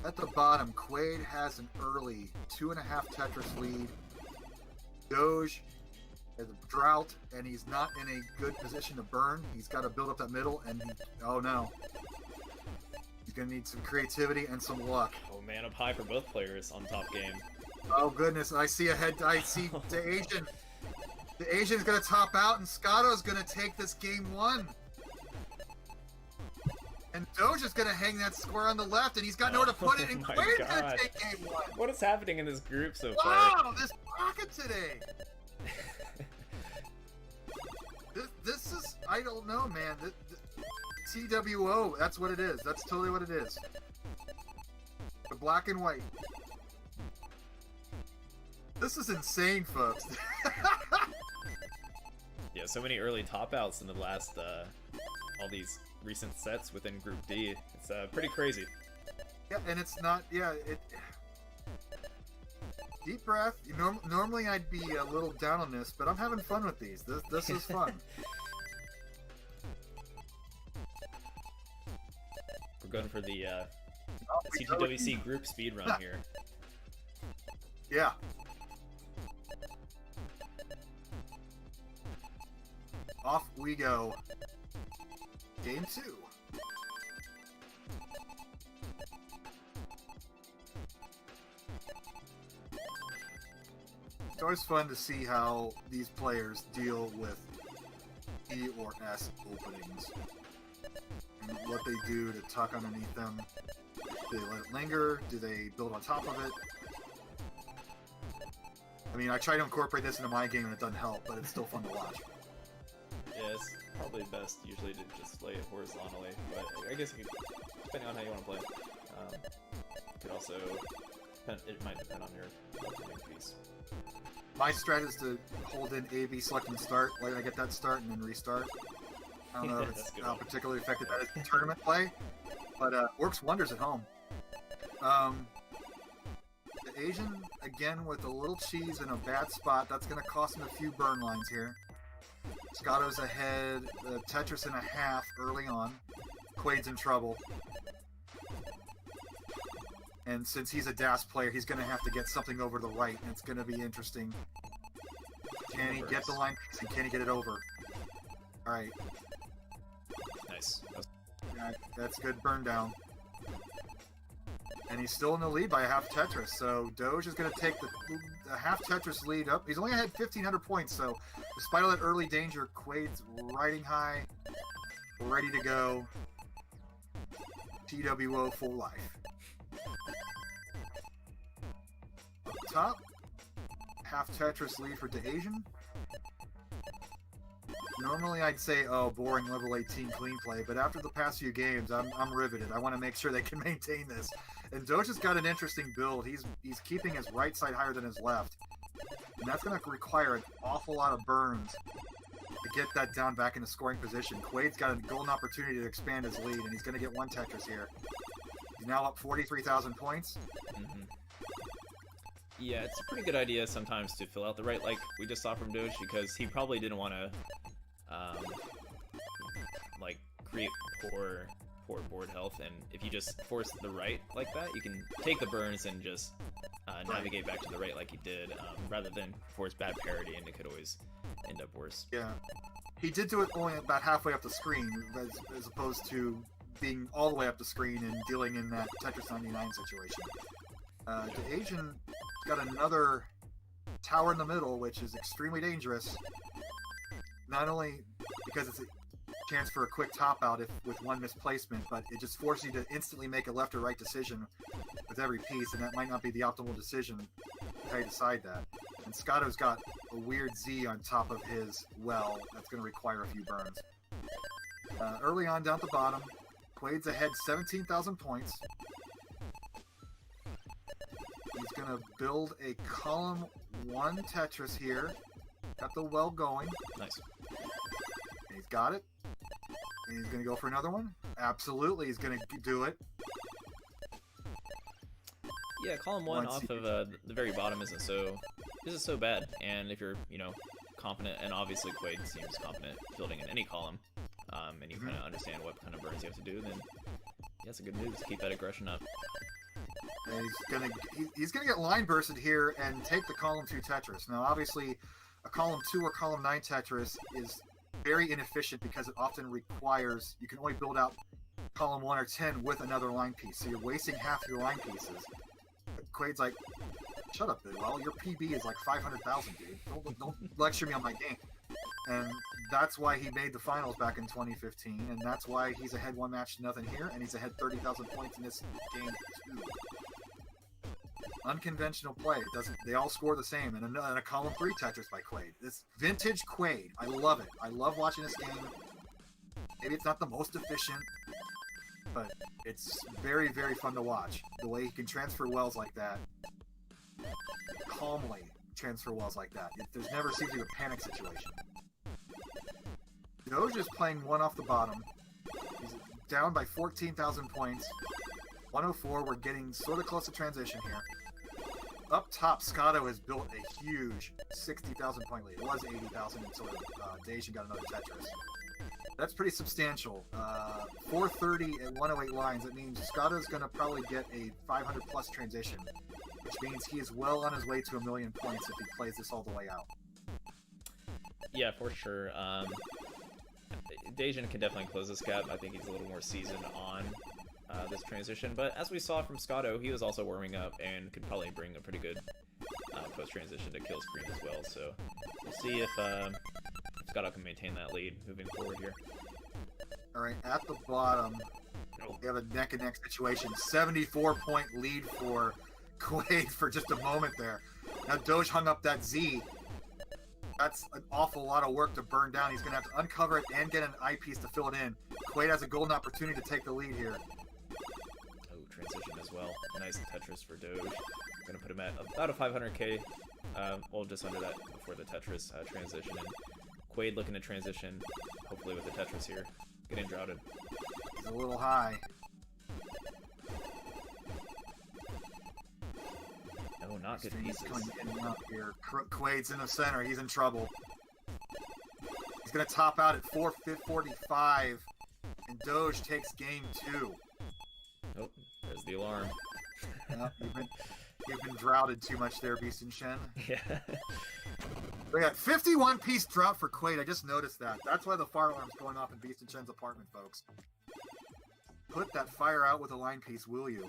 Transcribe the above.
At the bottom, Quaid has an early 2.5 Tetris lead. Doge has a drought, and he's not in a good position to burn. He's got to build up that middle, and oh no. He's going to need some creativity and some luck. Oh man, up high for both players on top game. Oh goodness, I see the Asian. The Asian's going to top out, and Scotto's going to take this game 1. And Doge is going to hang that square on the left, and he's got nowhere to put it, and Quaid's going to take game 1. What is happening in this group so far? Wow, this rocket today! this is, I don't know, man. TWO, that's what it is. That's totally what it is. The black and white. This is insane, folks. Yeah, so many early top outs in the last, all these recent sets within Group D. It's pretty crazy. Yeah, and it's not, deep breath. Normally I'd be a little down on this, but I'm having fun with these. This is fun. We're going for the CTWC group speed run here. Yeah. Off we go. Game 2. It's always fun to see how these players deal with E or S openings and what they do to tuck underneath them. Do they let it linger? Do they build on top of it? I mean, I try to incorporate this into my game and it doesn't help, but it's still fun to watch. Yeah, it's probably best usually to just lay it horizontally, but I guess you could, depending on how you want to play, you could also, it might depend on your opening piece. My strat is to hold in A, B, select, and start, let I get that start, and then restart. I don't know if it's how particularly effective that is in tournament play, but works wonders at home. The Asian, again, with a little cheese in a bad spot, that's going to cost him a few burn lines here. Scotto's ahead, Tetris in a half early on. Quaid's in trouble. And since he's a DAS player, he's going to have to get something over the right, and it's going to be interesting. Can he get the line piece, and can he get it over? Alright. Nice. That's good burn down. And he's still in the lead by a half Tetris, so Doge is going to take the half Tetris lead up. He's only ahead 1,500 points, so despite all that early danger, Quaid's riding high, ready to go. TWO full life. Up top, half Tetris lead for DeAsian. Normally I'd say, oh, boring level 18 clean play, but after the past few games, I'm riveted. I want to make sure they can maintain this. And Doge has got an interesting build. He's keeping his right side higher than his left. And that's going to require an awful lot of burns to get that down back into scoring position. Quaid's got a golden opportunity to expand his lead, and he's going to get one Tetris here. He's now up 43,000 points. Mm-hmm. Yeah, it's a pretty good idea sometimes to fill out the right, like we just saw from Doge, because he probably didn't want to, like, create poor board health, and if you just force the right like that, you can take the burns and just navigate back to the right like he did, rather than force bad parity, and it could always end up worse. Yeah. He did do it only about halfway up the screen, as opposed to being all the way up the screen and dealing in that Tetris 99 situation. The Asian got another tower in the middle, which is extremely dangerous. Not only because it's a chance for a quick top out with one misplacement, but it just forces you to instantly make a left or right decision with every piece, and that might not be the optimal decision how you decide that. And Scotto's got a weird Z on top of his well that's going to require a few burns. Early on down at the bottom, Quaid's ahead 17,000 points. He's going to build a column 1 Tetris here. Got the well going. Nice. And he's got it. And he's going to go for another one. Absolutely, he's going to do it. Yeah, column 1 off of the very bottom isn't so bad. And if you're, confident, and obviously Quaid seems confident building in any column, and you kind of understand what kind of burns you have to do, then yeah, it's a good move to keep that aggression up. And he's gonna get line bursted here and take the column 2 Tetris. Now, obviously, a column 2 or column 9 Tetris is very inefficient because it often requires you can only build out column 1 or 10 with another line piece, so you're wasting half your line pieces. But Quaid's like, shut up, Bidwell. Your PB is like 500,000, dude. Don't lecture me on my game. And that's why he made the finals back in 2015, and that's why he's ahead 1 match to nothing here, and he's ahead 30,000 points in this game too. Unconventional play. It doesn't. They all score the same, and a column 3 Tetris by Quaid. This vintage Quaid. I love it. I love watching this game. Maybe it's not the most efficient, but it's very, very fun to watch. The way he can transfer wells like that, calmly transfer wells like that. There's never seems to be a panic situation. Doge is playing 1 off the bottom. He's down by 14,000 points. 104. We're getting sort of close to transition here. Up top, Scotto has built a huge 60,000 point lead. It was 80,000 until Dacian got another Tetris. That's pretty substantial. 430 at 108 lines. That means Scotto's going to probably get a 500 plus transition, which means he is well on his way to 1,000,000 points if he plays this all the way out. Yeah, for sure. Dacian can definitely close this gap. I think he's a little more seasoned on this transition, but as we saw from Scotto, he was also warming up and could probably bring a pretty good post-transition to kill screen as well, so we'll see if Scotto can maintain that lead moving forward here. Alright, at the bottom, we have a neck-and-neck situation. 74-point lead for Quaid for just a moment there. Now Doge hung up that Z. That's an awful lot of work to burn down. He's going to have to uncover it and get an eyepiece to fill it in. Quaid has a golden opportunity to take the lead here. Transition as well. Nice Tetris for Doge. Gonna put him at about a 500k, well, just under that before the Tetris transition. And Quaid looking to transition, hopefully with the Tetris here. Getting droughted. He's a little high. No, not good pieces. Coming in and out here. Quaid's in the center. He's in trouble. He's gonna top out at 445, and Doge takes game 2. Oh, there's the alarm. Yep, you've been droughted too much there, Beast and Shen. Yeah. We got 51-piece drought for Quaid. I just noticed that. That's why the fire alarm's going off in Beast and Shen's apartment, folks. Put that fire out with a line piece, will you?